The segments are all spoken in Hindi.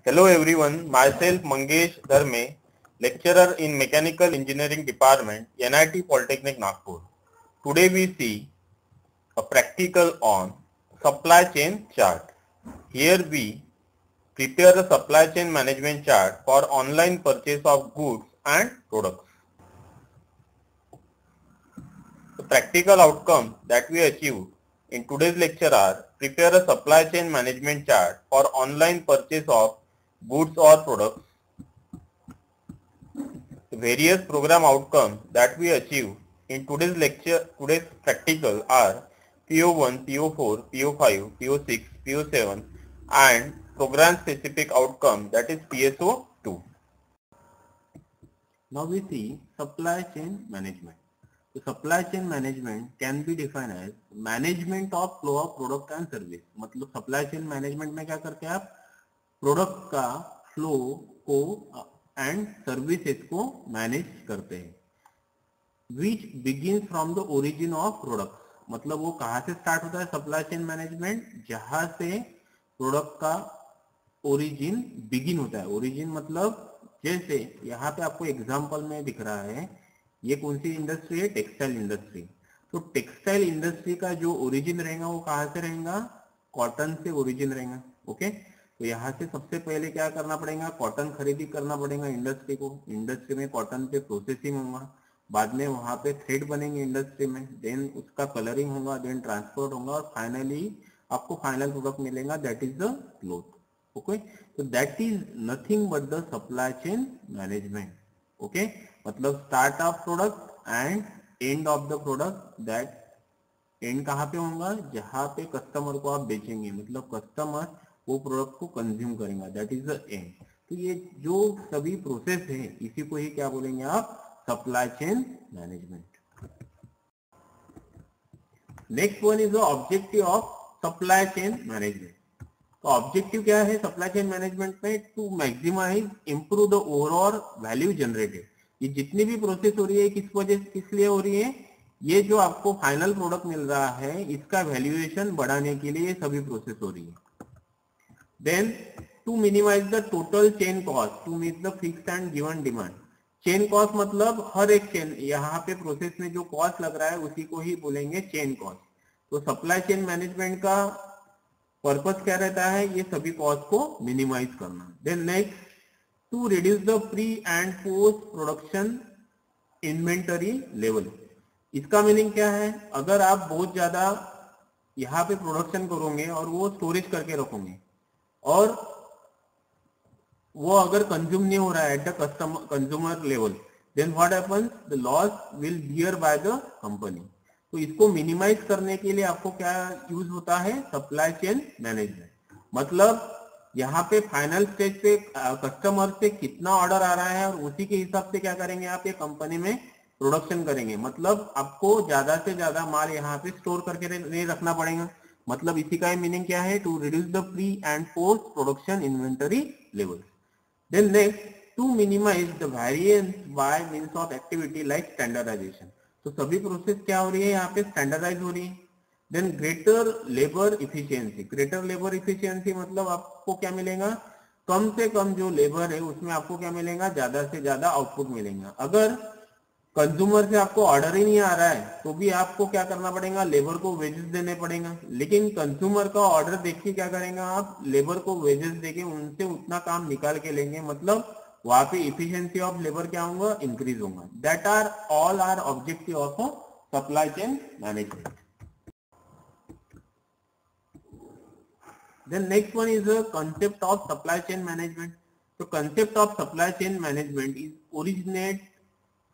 Hello everyone, myself Mangesh Dharme, lecturer in Mechanical Engineering Department, NIT Polytechnic Nagpur. Today we see a practical on supply chain chart. Here we prepare a supply chain management chart for online purchase of goods and products. The practical outcomes that we achieve in today's lecture are: prepare a supply chain management chart for online purchase of goods or products. The various program outcomes that we achieve in today's practical are PO1, PO4, PO5, PO6, PO7 and program specific outcome, that is PSO2. Now we see supply chain management. So supply chain management can be defined as management of flow of product and service. मतलब supply chain management में क्या करते हैं आप? प्रोडक्ट का फ्लो को एंड सर्विसेज को मैनेज करते हैं. Which begins from the origin of product. मतलब वो कहाँ से स्टार्ट होता है सप्लाई चेन मैनेजमेंट? जहां से प्रोडक्ट का ओरिजिन बिगिन होता है. ओरिजिन मतलब जैसे यहाँ पे आपको एग्जांपल में दिख रहा है, ये कौन सी इंडस्ट्री है? Textile industry. तो टेक्सटाइल इंडस्ट्री का जो ओरिजिन रहेगा वो कहाँ से रहेगा? कॉटन से ओरिजिन रहेगा. ओके, तो यहाँ से सबसे पहले क्या करना पड़ेगा? कॉटन खरीदी करना पड़ेगा इंडस्ट्री को. इंडस्ट्री में कॉटन पे प्रोसेसिंग होगा, बाद में वहां पे थ्रेड बनेंगे इंडस्ट्री में, देन उसका कलरिंग होगा, देन ट्रांसपोर्ट होगा और फाइनली आपको फाइनल प्रोडक्ट मिलेगा, that is the cloth. Okay, तो that is nothing but the supply chain management. Okay, मतलब start of product and end of the product. That end कहाँ पे होगा? जहां पे कस्टमर को आप बेचेंगे, मतलब कस्टमर वो प्रोडक्ट को कंज्यूम करेगा, दैट इज द एंड. तो ये जो सभी प्रोसेस है इसी को ही क्या बोलेंगे आप? Supply chain management. Next one is the objective of supply chain management. तो ऑब्जेक्टिव क्या है सप्लाई चेन मैनेजमेंट में? To maximise improve the overall value generated. ये जितनी भी प्रोसेस हो रही है किस लिए हो रही है? ये जो आपको फाइनल प्रोडक्ट मिल रहा है इसका वैल्यूएशन बढ़ाने के लिए ये सभी प्रोसेस हो रही है. Then to minimize the total chain cost to meet the fixed and given demand. Chain cost मतलब हर एक चेन, यहाँ पे प्रोसेस में जो कॉस्ट लग रहा है उसी को ही बोलेंगे चेन कॉस्ट. तो सप्लाई चेन मैनेजमेंट का पर्पस क्या रहता है? ये सभी कॉस्ट को मिनिमाइज करना. Then next, to reduce the pre and post production inventory level. इसका मीनिंग क्या है? अगर आप बहुत ज्यादा यहाँ पे प्रोडक्शन करोगे और वो स्टोरेज करके रखोगे और वो अगर कंज्यूम नहीं हो रहा है at the consumer level, then what happens? The loss will bear by the company. तो इसको मिनिमाइज करने के लिए आपको क्या यूज होता है? Supply chain management. मतलब यहाँ पे फाइनल स्टेज पे कस्टमर से कितना ऑर्डर आ रहा है और उसी के हिसाब से क्या करेंगे आप? ये कंपनी में प्रोडक्शन करेंगे. मतलब आपको ज्यादा से ज्यादा माल यहाँ पे स्टोर करके नहीं रखना पड़ेगा. मतलब इसी का मीनिंग क्या है? To reduce the pre and post production inventory level. Then next, to minimise the variance by means of activity like standardisation. तो सभी प्रोसेस क्या हो रही है यहाँ पे? स्टैंडर्डाइज हो रही है. Then greater labour efficiency. Greater labour efficiency मतलब आपको क्या मिलेगा? कम से कम जो लेबर है उसमें आपको क्या मिलेगा? ज्यादा से ज्यादा आउटपुट मिलेगा. अगर कंज्यूमर से आपको ऑर्डर ही नहीं आ रहा है तो भी आपको क्या करना पड़ेगा? लेबर को वेजेस देने पड़ेगा. लेकिन कंज्यूमर का ऑर्डर देख के क्या करेंगे आप? लेबर को वेजेस देके उनसे उतना काम निकाल के लेंगे. मतलब वहां पे इफिशियंसी ऑफ लेबर क्या होगा? इंक्रीज होगा. That are all our objective of supply chain management. Then next one is the concept of supply chain management. तो concept of supply chain management is originate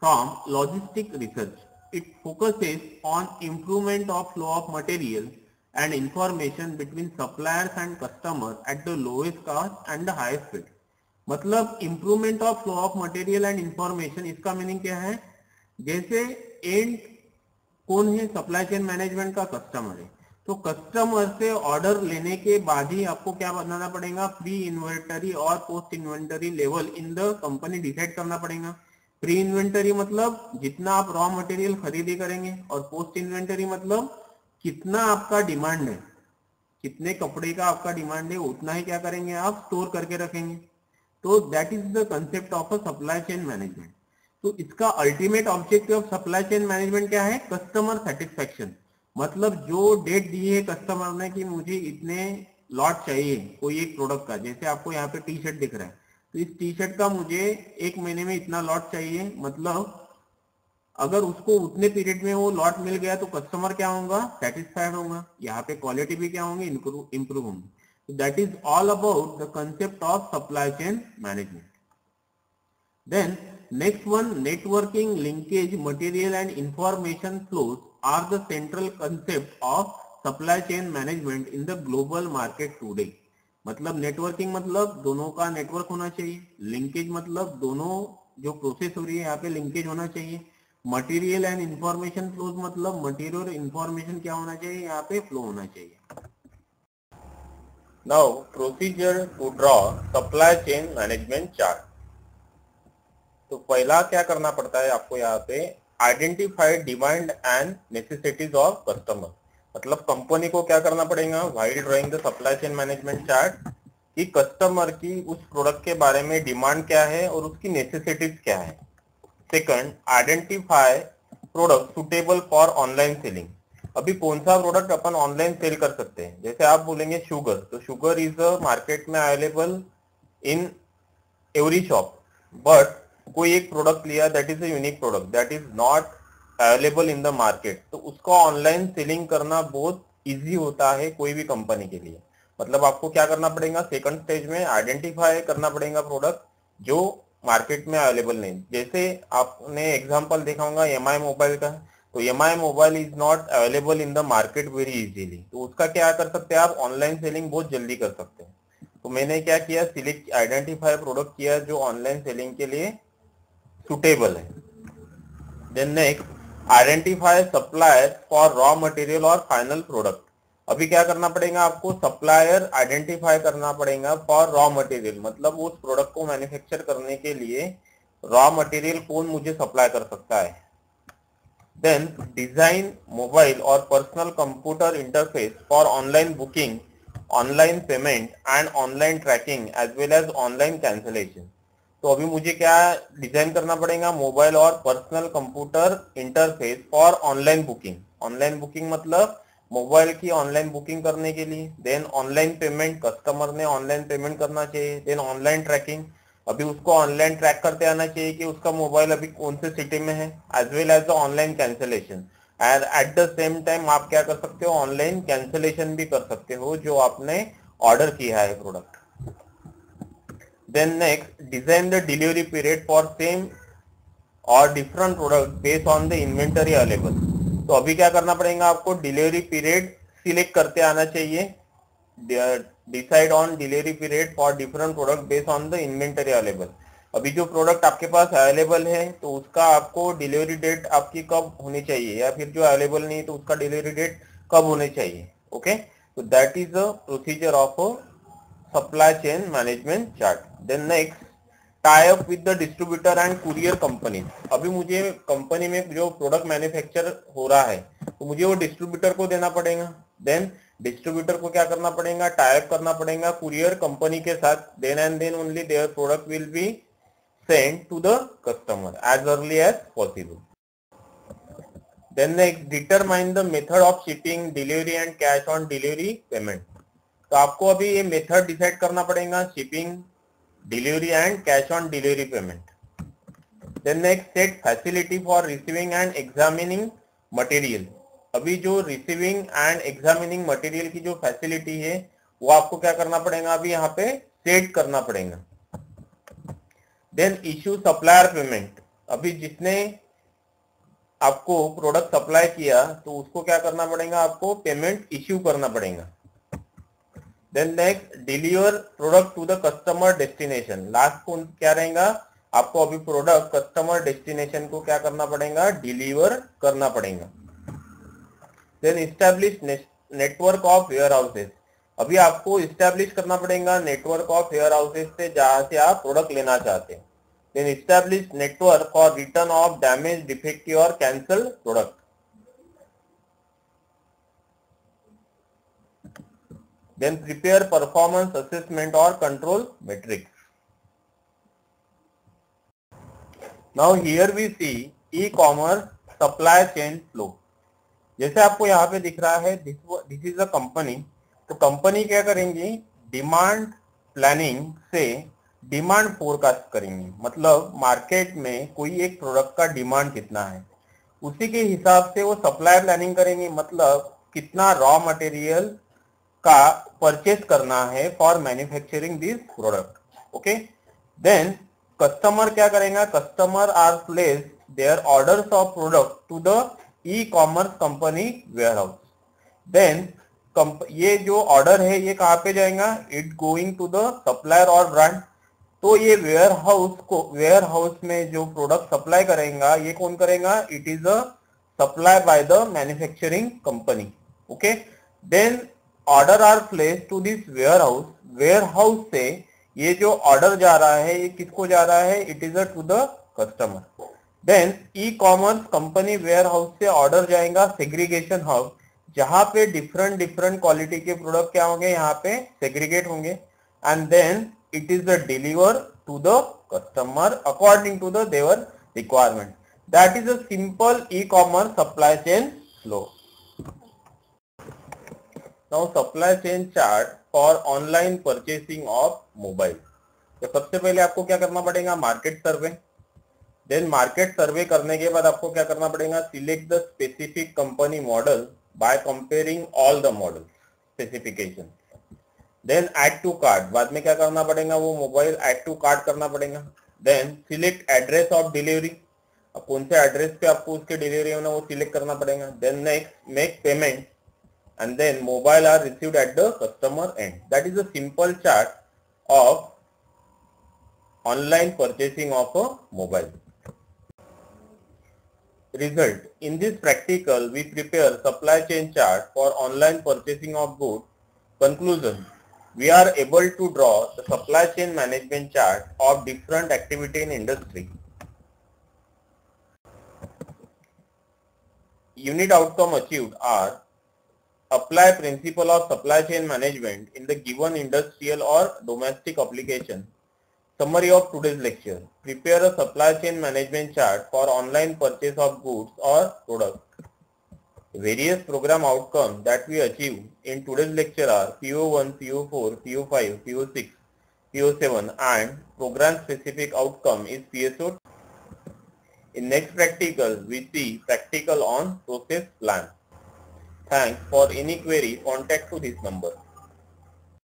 from logistic research. It focuses on improvement of flow of material and information between suppliers and customers at the lowest cost and the highest speed. मतलब improvement of flow of material and information, इसका मीनिंग क्या है? जैसे एंड कौन है? सप्लाई चेन मैनेजमेंट का कस्टमर है. तो कस्टमर से ऑर्डर लेने के बाद ही आपको क्या बनाना पड़ेगा? प्री इन्वेंटरी और post inventory level in the company decide करना पड़ेगा. प्री इन्वेंटरी मतलब जितना आप रॉ मटेरियल खरीदी करेंगे और पोस्ट इन्वेंटरी मतलब कितना आपका डिमांड है. कितने कपड़े का आपका डिमांड है उतना ही क्या करेंगे आप स्टोर करके रखेंगे। तो that is the concept of a supply chain management. तो इसका ultimate objective of supply chain management क्या है? Customer satisfaction. मतलब जो डेट दी है कस्टमर ने कि मुझे इतने लॉट चाहिए कोई एक प्रोडक्ट का, जैसे आपको यहाँ पे टी शर्ट दिख रहा है, तो इस टी शर्ट का मुझे एक महीने में इतना लॉट चाहिए, मतलब अगर उसको उतने पीरियड में वो लॉट मिल गया तो कस्टमर क्या होगा? सेटिस्फाइड होगा। यहाँ पे क्वालिटी भी क्या होंगी? इंप्रूव होंगी। That is all about the concept of supply chain management. Then next one, networking, linkage, material and information flows are the central concept of supply chain management in the global market today. मतलब नेटवर्किंग मतलब दोनों का नेटवर्क होना चाहिए, लिंकेज मतलब दोनों जो प्रोसेस हो रही है यहाँ पे लिंकेज होना चाहिए, मटेरियल एंड इंफॉर्मेशन फ्लोज मतलब मटेरियल और इंफॉर्मेशन क्या होना चाहिए? यहाँ पे फ्लो होना चाहिए। Now procedure to draw supply chain management chart. तो पहला क्या करना पड़ता है आपको यहाँ पे? Identify demand and necessities of customer. मतलब कंपनी को क्या करना पड़ेगा while drawing the supply chain management chart कि कस्टमर की उस प्रोडक्ट के बारे में डिमांड क्या है और उसकी नेसेसिटीज क्या है। Second, identify product suitable for online selling. अभी कौन सा प्रोडक्ट अपन ऑनलाइन सेल कर सकते हैं? जैसे आप बोलेंगे शुगर, तो शुगर इज मार्केट में available in every shop, but कोई एक प्रोडक्ट लिया that is a unique product that is not available in the market, तो उसको ऑनलाइन सेलिंग करना बहुत इजी होता है कोई भी कंपनी के लिए। मतलब आपको क्या करना पड़ेगा? सेकंड स्टेज में आइडेंटिफाई करना पड़ेगा प्रोडक्ट जो मार्केट में अवेलेबल नहीं। जैसे आपने एग्जांपल देखा होगा एमआई मोबाइल का, तो MI mobile is not available in the market very easily, तो उसका क्या कर सकते हैं आप? ऑनलाइन सेलिंग बहुत जल्दी कर सकते हैं। तो मैंने क्या किया? सिलेक्ट आइडेंटिफाई प्रोडक्ट किया जो ऑनलाइन सेलिंग के लिए सुटेबल है। Then next, identify supplier for raw material और फाइनल प्रोडक्ट। अभी क्या करना पड़ेगा आपको? सप्लायर आइडेंटिफाई करना पड़ेगा फॉर रॉ मटेरियल, मतलब उस प्रोडक्ट को मैन्युफैक्चर करने के लिए रॉ मटेरियल कौन मुझे सप्लाई कर सकता है। देन डिजाइन मोबाइल और personal computer interface for online booking, online payment and online tracking as well as online cancellation. तो अभी मुझे क्या डिजाइन करना पड़ेगा? मोबाइल और personal computer interface for online booking. Online booking मतलब मोबाइल की ऑनलाइन बुकिंग करने के लिए। देन ऑनलाइन पेमेंट, कस्टमर ने ऑनलाइन पेमेंट करना चाहिए। देन ऑनलाइन ट्रैकिंग, अभी उसको ऑनलाइन ट्रैक करते आना चाहिए कि उसका मोबाइल अभी कौन से सिटी में है। As well as the online cancellation, and at the same time आप क्या कर सकते हो? ऑनलाइन कैंसिलेशन भी कर सकते हो जो आपने ऑर्डर किया है product. Then next, design the delivery period for same or different product based on the inventory available. तो अभी क्या करना पड़ेगा आपको? डिलीवरी पीरियड सिलेक्ट करते आना चाहिए। Decide on delivery period for different product based on the inventory available. अभी जो प्रोडक्ट आपके पास अवेलेबल है तो उसका आपको डिलीवरी डेट आपकी कब होनी चाहिए, या फिर जो अवेलेबल नहीं तो उसका डिलीवरी डेट कब होनी चाहिए। ओके, तो that is the procedure of supply chain management chart. Then next, tie up with the distributor and courier company. अभी मुझे कंपनी में जो प्रोडक्ट मैन्युफैक्चर हो रहा है तो मुझे वो डिस्ट्रीब्यूटर को देना पड़ेगा। देन डिस्ट्रीब्यूटर को क्या करना पड़ेगा? टाई अप करना पड़ेगा कुरियर कंपनी के साथ। Then and then only their product will be send to the customer as early as possible. Then next, determine the method of shipping, delivery and cash on delivery payment. तो आपको अभी ये मेथड डिसाइड करना पड़ेगा, shipping, delivery and cash on delivery payment. Then next, set facility for receiving and examining material. अभी जो रिसीविंग एंड एग्जामिनिंग मटेरियल की जो फैसिलिटी है वो आपको क्या करना पड़ेगा? अभी यहाँ पे सेट करना पड़ेगा। Then issue supplier payment. अभी जिसने आपको प्रोडक्ट सप्लाई किया तो उसको क्या करना पड़ेगा? आपको पेमेंट इश्यू करना पड़ेगा। Then next, deliver product to the customer destination. Last कौन क्या रहेगा? आपको अभी प्रोडक्ट कस्टमर डेस्टिनेशन को क्या करना पड़ेगा? डिलीवर करना पड़ेगा। Then establish network of warehouses. अभी आपको इस्टेब्लिश करना पड़ेगा नेटवर्क ऑफ वेयर हाउसेस से जहां से आप प्रोडक्ट लेना चाहते हैं। Then establish network for return of damage, defective और cancel product. then prepare performance assessment or control metrics. Now here we see e-commerce supply chain flow. जैसे आपको यहाँ पे दिख रहा है, दिस इज अ कंपनी. तो कंपनी क्या करेंगी, डिमांड प्लानिंग से डिमांड फोरकास्ट करेंगे. मतलब मार्केट में कोई एक प्रोडक्ट का डिमांड कितना है, उसी के हिसाब से वो सप्लाई प्लानिंग करेंगे. मतलब कितना रॉ मटेरियल का परचेस करना है for manufacturing this product. Okay, then customer क्या करेगा, customer are place their orders of product to the e-commerce company warehouse. देन ये जो ऑर्डर है ये कहाँ पे जाएगा, it going to the supplier और ब्रांड. तो ये वेयर हाउस में जो प्रोडक्ट सप्लाई करेगा ये कौन करेगा, it is a supply by the manufacturing company. Okay, then order are place to this warehouse से ये जो ऑर्डर जा रहा है ये किसको जा रहा है, it is to the customer. Then e-commerce company warehouse से ऑर्डर जाएगा सेग्रीगेशन हाउस, जहां पे डिफरेंट क्वालिटी के प्रोडक्ट क्या होंगे, यहाँ पे सेग्रीगेट होंगे. And then it is deliver to the customer according to the their requirement. That is a simple e-commerce supply chain flow. Now supply chain chart for online purchasing of mobile. तो सबसे पहले आपको क्या करना पड़ेगा, market survey. Then market survey करने के बाद आपको क्या करना पड़ेगा, select the specific company model by comparing all the model specification. Then add to cart, बाद में क्या करना पड़ेगा, वो मोबाइल ऐड टू कार्ट करना पड़ेगा. Then select address of delivery, अब कौन से एड्रेस पे आपको उसके डिलीवरी होना वो सिलेक्ट करना पड़ेगा. Then next make payment and then mobile are received at the customer end. That is a simple chart of online purchasing of a mobile. Result: in this practical we prepare supply chain chart for online purchasing of goods. Conclusion: we are able to draw the supply chain management chart of different activity in industry. Unit outcome achieved are: apply principle of supply chain management in the given industrial or domestic application. Summary of today's lecture: prepare a supply chain management chart for online purchase of goods or products. Various program outcomes that we achieve in today's lecture are PO1, PO4, PO5, PO6, PO7 and program specific outcome is PSO. In next practical we see practical on process plan. Thanks. For any query, contact to this number.